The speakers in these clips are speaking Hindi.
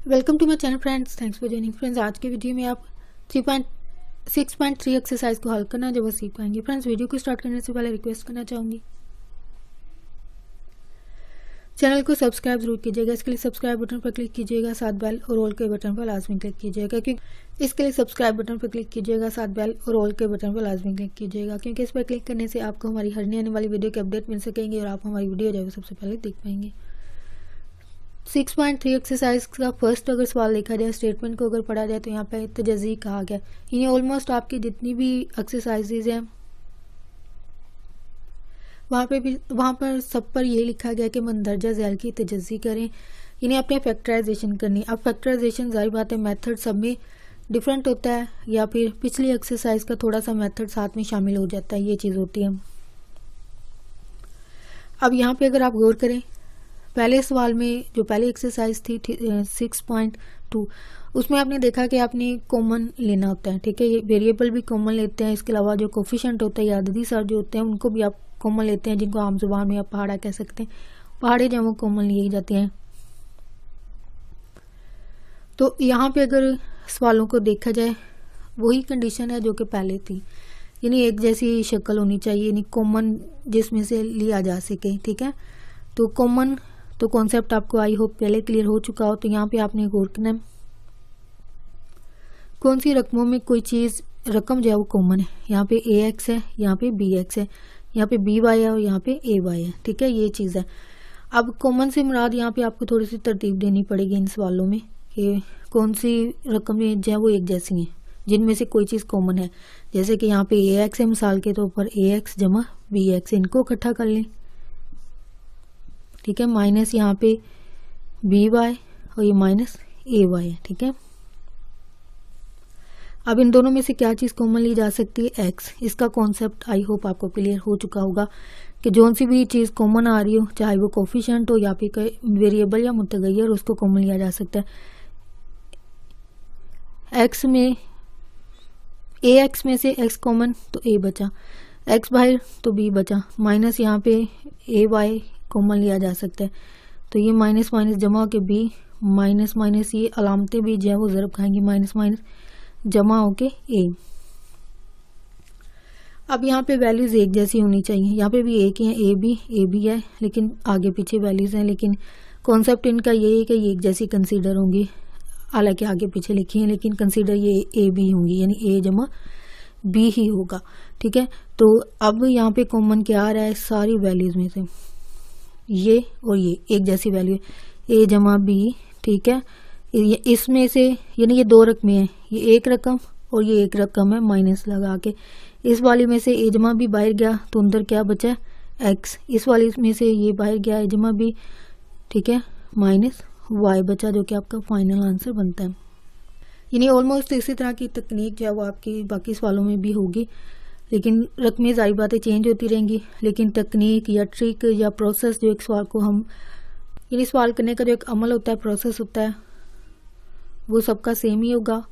Welcome to my channel friends, thanks for joining. Friends, आज के वीडियो में आप 3.6.3 एक्सरसाइज को हल करना जब वो सीख पाएंगे। फ्रेंड्स, वीडियो को स्टार्ट करने से पहले रिक्वेस्ट करना चाहूँगी, चैनल को सब्सक्राइब जरूर कीजिएगा। इसके लिए सब्सक्राइब बटन पर क्लिक कीजिएगा, साथ बेल और ऑल के बटन पर लाजमी क्लिक कीजिएगा। क्योंकि इसके लिए सब्सक्राइब बटन पर क्लिक कीजिएगा, साथ बेल और ऑल के बटन पर लाजमी क्लिक कीजिएगा, क्योंकि इस पर क्लिक करने से आपको हमारी हर नई आने वाली वीडियो के अपडेट मिल सकेंगे और आप हमारी वीडियो जो है सबसे पहले देख पाएंगे। 6.3 एक्सरसाइज का फर्स्ट अगर सवाल देखा जाए, स्टेटमेंट को अगर पढ़ा जाए तो यहाँ पे तजज़ी कहा गया। यानी ऑलमोस्ट आपकी जितनी भी एक्सरसाइजेज हैं वहाँ पर सब पर ये लिखा गया कि मंदरजा झैल की तजज़ी करें, यानी अपने फैक्टराइजेशन करनी। अब फैक्टराइजेशन जाहिर बात है मेथड सब में डिफरेंट होता है, या फिर पिछली एक्सरसाइज का थोड़ा सा मेथड साथ में शामिल हो जाता है, ये चीज़ होती है। अब यहाँ पे अगर आप गौर करें, पहले सवाल में जो पहली एक्सरसाइज थी 6.2, उसमें आपने देखा कि आपने कॉमन लेना होता है। ठीक है, ये वेरिएबल भी कॉमन लेते हैं, इसके अलावा जो कोफिशिएंट होता है या अददी सार जो होते हैं उनको भी आप कॉमन लेते हैं, जिनको आम जुबान में आप पहाड़ा कह सकते हैं। पहाड़े जो वो कॉमन लिए जाते हैं। तो यहाँ पे अगर सवालों को देखा जाए, वही कंडीशन है जो कि पहले थी, यानी एक जैसी शक्ल होनी चाहिए, यानी कॉमन जिसमें से लिया जा सके। ठीक है, तो कॉमन तो कॉन्सेप्ट आपको आई होप पहले क्लियर हो चुका हो। तो यहाँ पे आपने गौर करना है कौन सी रकमों में कोई चीज़ रकम जो है वो कॉमन है। यहाँ पे AX है, यहाँ पे BX है, यहाँ पे BY है और यहाँ पे AY है। ठीक है, ये चीज़ है। अब कॉमन से मुराद यहाँ पे आपको थोड़ी सी तरतीब देनी पड़ेगी इन सवालों में कि कौन सी रकमें जो है वो एक जैसी हैं, जिनमें से कोई चीज़ कॉमन है। जैसे कि यहाँ पे AX है, मिसाल के तौर पर AX जमा BX, इनको इकट्ठा कर लें। ठीक है, माइनस यहाँ पे BY और ये माइनस AY है। ठीक है, अब इन दोनों में से क्या चीज़ कॉमन ली जा सकती है? X। इसका कॉन्सेप्ट आई होप आपको क्लियर हो चुका होगा कि जोन सी भी चीज़ कॉमन आ रही हो, चाहे वो कोफिशिएंट हो या फिर वेरिएबल या मुतगय्यर, उसको कॉमन लिया जा सकता है। X में AX में से X कॉमन तो A बचा, X बाहर तो B बचा, माइनस यहाँ पे AY कॉमन लिया जा सकता है। तो ये माइनस माइनस जमा होके B, माइनस माइनस ये अलामतें भी जो है वो ज़रब खाएंगी, माइनस माइनस जमा होके A। अब यहाँ पे वैल्यूज़ एक जैसी होनी चाहिए। यहाँ पे भी एक ही है, A भी है, लेकिन आगे पीछे वैल्यूज़ हैं। लेकिन कॉन्सेप्ट इनका ये है कि ये एक जैसी कंसीडर होंगी, हालांकि आगे पीछे लिखी हैं, लेकिन कंसीडर ये A B होंगी, यानी A जमा B ही होगा। ठीक है, तो अब यहाँ पे कॉमन क्या आ रहा है? सारी वैल्यूज़ में से ये और ये एक जैसी वैल्यू है, A जमा B। ठीक है, इसमें से यानी ये दो रकमें हैं, ये एक रकम और ये एक रकम है, माइनस लगा के। इस वाली में से A जमा B बाहर गया तो अंदर क्या बचा? X। इस वाली में से ये बाहर गया A जमा B, ठीक है, माइनस Y बचा, जो कि आपका फाइनल आंसर बनता है। यानी ऑलमोस्ट इसी तरह की तकनीक जो है वो आपकी बाकी सवालों में भी होगी, लेकिन रकमें जारी बातें चेंज होती रहेंगी, लेकिन तकनीक या ट्रिक या प्रोसेस जो एक सवाल को हम यानी सवाल करने का जो एक अमल होता है, प्रोसेस होता है, वो सबका सेम ही होगा।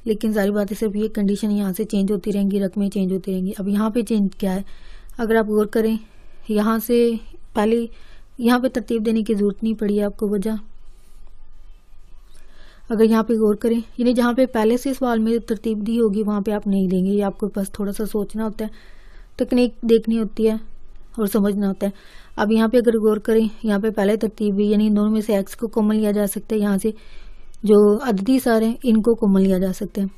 लेकिन जारी बात है सिर्फ ये कंडीशन यहाँ से चेंज होती रहेंगी, रकमें चेंज होती रहेंगी। अब यहाँ पे चेंज क्या है? अगर आप गौर करें, यहाँ से पहले यहाँ पे तरतीब देने की ज़रूरत नहीं पड़ी है आपको, वजह अगर यहाँ पे गौर करें, यानी जहाँ पे पहले से सवाल में तरतीब दी होगी वहाँ पे आप नहीं देंगे, ये आपको बस थोड़ा सा सोचना होता है, तकनीक देखनी होती है और समझना होता है। अब यहाँ पे अगर गौर करें, यहाँ पे पहले तरतीब भी, यानी इन दोनों में से X को कॉमन लिया जा सकता है, यहाँ से जो अददी सारे हैं इनको कॉमन लिया जा सकता है।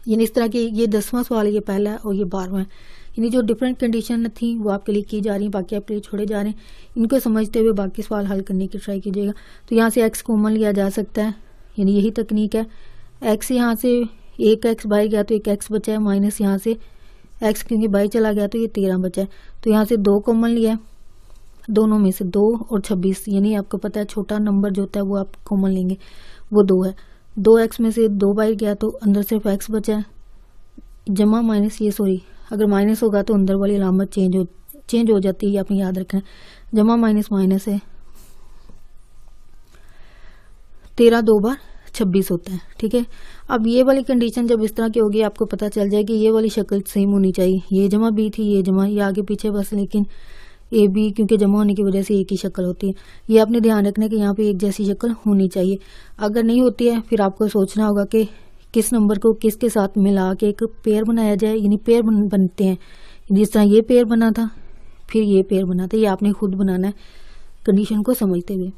यानी इस तरह की ये 10वां सवाल है, ये पहला है और ये 12वां है। यानी जो डिफरेंट कंडीशन थी वो आपके लिए की जा रही है, बाकी आपके लिए छोड़े जा रहे हैं। इनको समझते हुए बाकी सवाल हल करने की ट्राई कीजिएगा। तो यहाँ से X कॉमन लिया जा सकता है, यानी यही तकनीक है। X यहाँ से एक X बाहर गया तो एक X बचा है, माइनस यहाँ से X क्योंकि बाहर चला गया तो ये 13 बचा है। तो यहाँ से 2 कॉमन लिया, दोनों में से 2 और 26, यानी आपको पता है छोटा नंबर जो होता है वो आप कॉमन लेंगे, वो 2 है। 2X में से 2 बाहर गया तो अंदर सिर्फ X बचा है, जमा माइनस ये सॉरी अगर माइनस होगा तो अंदर वाली अलामत चेंज हो जाती है, ये आपने याद रखना है। जमा माइनस माइनस है, 13 2 बार 26 होता है। ठीक है, अब ये वाली कंडीशन जब इस तरह की होगी आपको पता चल जाएगी ये वाली शक्ल सेम होनी चाहिए। ये जमा B थी, ये जमा, ये आगे पीछे बस, लेकिन ए बी, क्योंकि जमा होने की वजह से एक ही शक्ल होती है। ये आपने ध्यान रखना है कि यहाँ पे एक जैसी शक्ल होनी चाहिए। अगर नहीं होती है फिर आपको सोचना होगा कि किस नंबर को किसके साथ मिला के एक पेयर बनाया जाए, यानी पेयर बनते हैं। जिस तरह ये पेयर बना था फिर ये पेयर बना था, ये आपने खुद बनाना है कंडीशन को समझते हुए।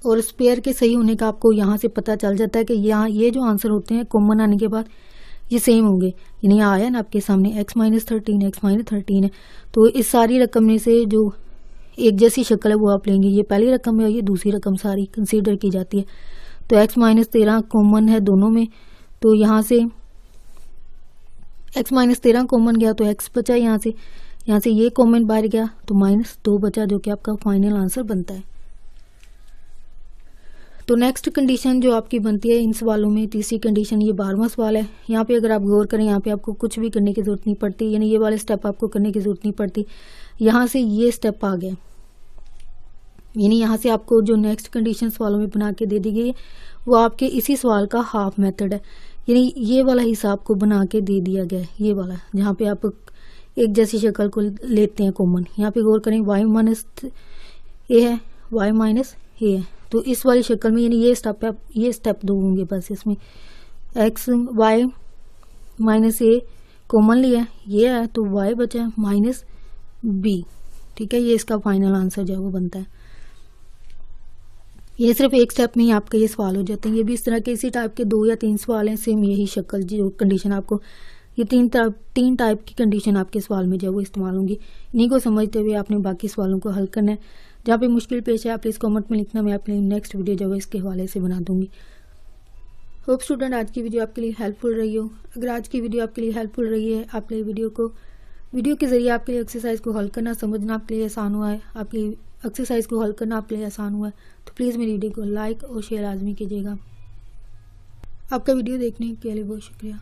और इस पेयर के सही होने का आपको यहाँ से पता चल जाता है कि यहाँ ये जो आंसर होते हैं कॉमन आने के बाद ये सेम होंगे। यानी यहाँ आया ना आपके सामने x-13 x-13 है, तो इस सारी रकम में से जो एक जैसी शक्ल है वो आप लेंगे। ये पहली रकम है और ये दूसरी रकम सारी कंसीडर की जाती है। तो x-13 कॉमन है दोनों में, तो यहाँ से x-13 कॉमन गया तो x बचा, यहाँ से ये कॉमन बाहर गया तो -2 बचा, जो कि आपका फाइनल आंसर बनता है। तो नेक्स्ट कंडीशन जो आपकी बनती है इन सवालों में, तीसरी कंडीशन, ये 12वां सवाल है। यहाँ पे अगर आप गौर करें, यहाँ पे आपको कुछ भी करने की जरूरत नहीं पड़ती, यानी ये वाले स्टेप आपको करने की जरूरत नहीं पड़ती। यहाँ से ये स्टेप आ गया, यानी यहाँ से आपको जो नेक्स्ट कंडीशन सवालों में बना के दे दी गई है वो आपके इसी सवाल का हाफ मेथड है। यानी ये वाला हिसाब को बना के दे दिया गया है, ये वाला जहाँ पे आप एक जैसी शक्ल को लेते हैं कॉमन। यहाँ पे गौर करें y माइनस ए है, y माइनस ए है, तो इस वाली शक्ल में यानी ये स्टेप दो होंगे बस इसमें। x y माइनस ए कॉमन लिया ये है तो y बचा माइनस बी, ठीक है। ये इसका फाइनल आंसर जो है वो बनता है। ये सिर्फ एक स्टेप में ही आपके ये सवाल हो जाते हैं। ये भी इस तरह के इसी टाइप के 2 या 3 सवाल हैं, सेम यही शक्ल जो कंडीशन आपको, ये तीन टाइप की कंडीशन आपके सवाल में जो है वो इस्तेमाल होंगी। इन्हीं को समझते हुए आपने बाकी सवालों को हल करना है। जहाँ पे मुश्किल पेश है आप प्लीज़ कमेंट में लिखना, मैं अपने नेक्स्ट वीडियो जो है इसके हवाले से बना दूंगी। होप स्टूडेंट आज की वीडियो आपके लिए हेल्पफुल रही हो। अगर आज की वीडियो आपके लिए हेल्पफुल रही है, आपके लिए वीडियो के जरिए आपके लिए एक्सरसाइज को हल करना समझना आपके लिए आसान हुआ है, आपके लिए एक्सरसाइज को हल करना आपके लिए आसान हुआ है, तो प्लीज़ मेरी वीडियो को लाइक और शेयर लाजमी कीजिएगा। आपका वीडियो देखने के लिए बहुत शुक्रिया।